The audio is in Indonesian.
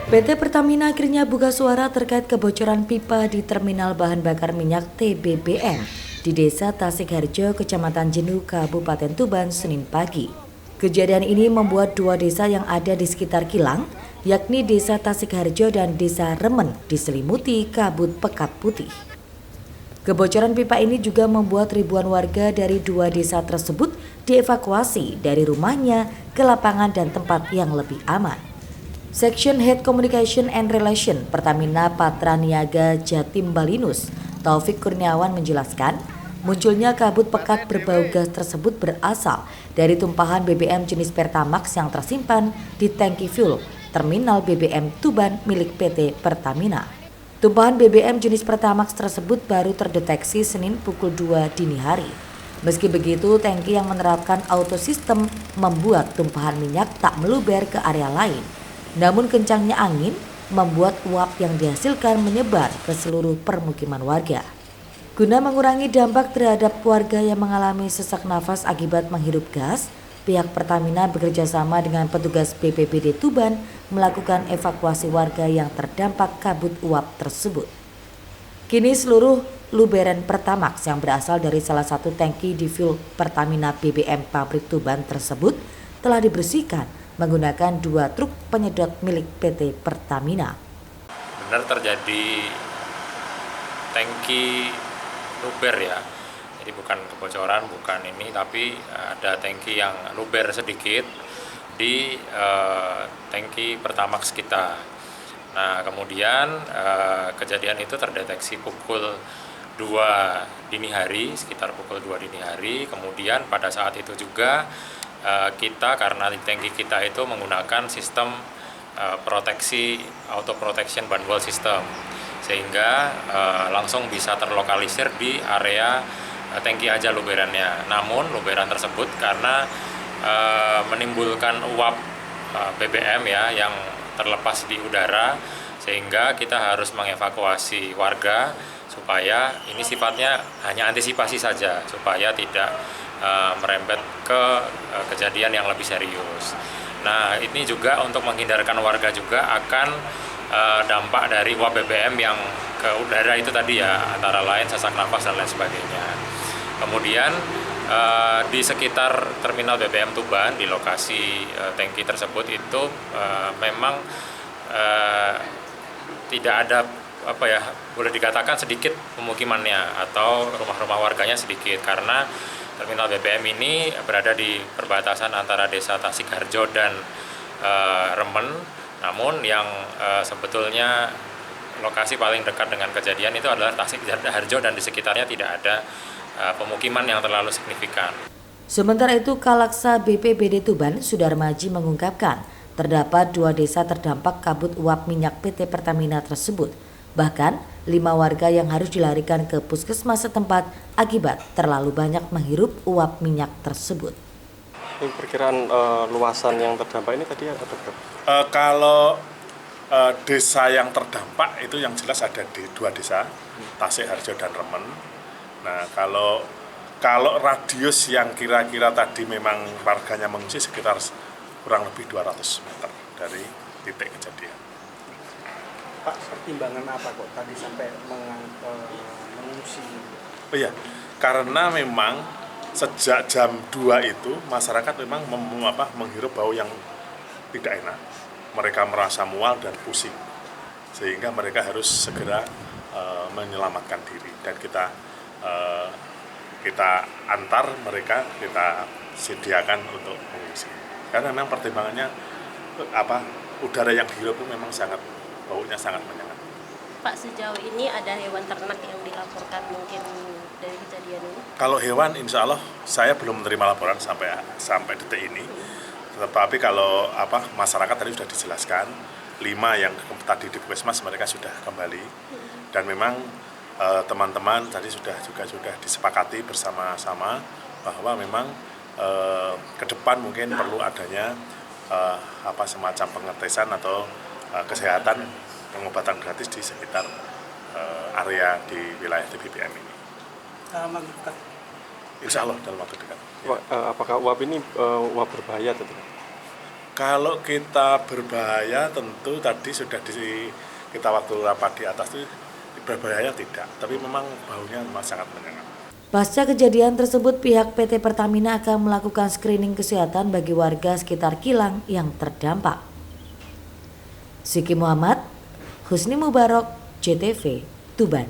PT Pertamina akhirnya buka suara terkait kebocoran pipa di terminal bahan bakar minyak TBBM di Desa Tasikharjo, Kecamatan Jenuh, Kabupaten Tuban, Senin pagi. Kejadian ini membuat dua desa yang ada di sekitar kilang, yakni Desa Tasikharjo dan Desa Remen, diselimuti kabut pekat putih. Kebocoran pipa ini juga membuat ribuan warga dari dua desa tersebut dievakuasi dari rumahnya ke lapangan dan tempat yang lebih aman. Section Head Communication and Relation Pertamina Patraniaga Jatim Balinus, Taufik Kurniawan menjelaskan, munculnya kabut pekat berbau gas tersebut berasal dari tumpahan BBM jenis Pertamax yang tersimpan di tangki fuel Terminal BBM Tuban milik PT Pertamina. Tumpahan BBM jenis Pertamax tersebut baru terdeteksi Senin pukul 2 dini hari. Meski begitu, tangki yang menerapkan auto system membuat tumpahan minyak tak meluber ke area lain. Namun kencangnya angin membuat uap yang dihasilkan menyebar ke seluruh permukiman warga. Guna mengurangi dampak terhadap warga yang mengalami sesak nafas akibat menghirup gas, pihak Pertamina bekerjasama dengan petugas BPBD Tuban melakukan evakuasi warga yang terdampak kabut uap tersebut. Kini seluruh luberan Pertamax yang berasal dari salah satu tangki di fuel Pertamina BBM pabrik Tuban tersebut telah dibersihkan menggunakan dua truk penyedot milik PT Pertamina. Benar terjadi tangki luber ya, jadi bukan kebocoran, bukan ini, tapi ada tangki yang luber sedikit di tangki Pertamax kita. Nah kemudian kejadian itu terdeteksi pukul 2 dini hari, sekitar pukul 2 dini hari. Kemudian pada saat itu juga kita, karena di tangki kita itu menggunakan sistem proteksi auto protection band wall system, sehingga langsung bisa terlokalisir di area tangki aja luberannya. Namun luberan tersebut karena menimbulkan uap BBM ya yang terlepas di udara, sehingga kita harus mengevakuasi warga supaya ini sifatnya hanya antisipasi saja supaya tidak merembet ke kejadian yang lebih serius. Nah ini juga untuk menghindarkan warga juga akan dampak dari uap BBM yang ke udara itu tadi ya, antara lain sesak nafas dan lain sebagainya. Kemudian di sekitar terminal BBM Tuban, di lokasi tangki tersebut itu memang tidak ada boleh dikatakan sedikit pemukimannya atau rumah-rumah warganya sedikit, karena terminal BBM ini berada di perbatasan antara Desa Tasikharjo dan Remen. Namun yang sebetulnya lokasi paling dekat dengan kejadian itu adalah Tasikharjo dan di sekitarnya tidak ada pemukiman yang terlalu signifikan. Sementara itu, Kalaksa BPBD Tuban, Sudarmaji mengungkapkan terdapat dua desa terdampak kabut uap minyak PT Pertamina tersebut. Bahkan 5 warga yang harus dilarikan ke puskesmas setempat akibat terlalu banyak menghirup uap minyak tersebut. Ini perkiraan luasan yang terdampak ini tadi ada berapa? Kalau desa yang terdampak itu yang jelas ada di 2 desa, Tasikharjo dan Remen. Nah kalau radius yang kira-kira tadi memang warganya mengungsi sekitar kurang lebih 200 meter dari titik kejadian. Pak, pertimbangan apa kok tadi sampai mengungsi? Oh iya, karena memang sejak jam 2 itu masyarakat memang menghirup bau yang tidak enak. Mereka merasa mual dan pusing, sehingga mereka harus segera menyelamatkan diri, dan kita antar mereka, kita sediakan untuk mengungsi. Karena memang pertimbangannya udara yang dihirup itu memang baunya sangat menyengat. Pak, sejauh ini ada hewan ternak yang dilaporkan mungkin dari kejadian ini? Kalau hewan, insya Allah saya belum menerima laporan sampai detik ini. Tetapi kalau masyarakat tadi sudah dijelaskan, 5 yang tadi di puskesmas mereka sudah kembali, dan memang teman-teman tadi sudah disepakati bersama-sama bahwa memang ke depan mungkin perlu adanya semacam pengetesan atau kesehatan, pengobatan gratis di sekitar area di wilayah TBBM ini. Dalam waktu dekat? Insya Allah dalam waktu dekat. Apakah uap ini uap berbahaya atau tidak? Kalau kita berbahaya tentu tadi sudah kita waktu rapat di atas itu berbahaya tidak, tapi memang baunya memang sangat menyengat. Pasca kejadian tersebut, pihak PT Pertamina akan melakukan screening kesehatan bagi warga sekitar kilang yang terdampak. Siki Muhammad, Husni Mubarok, JTV, Tuban.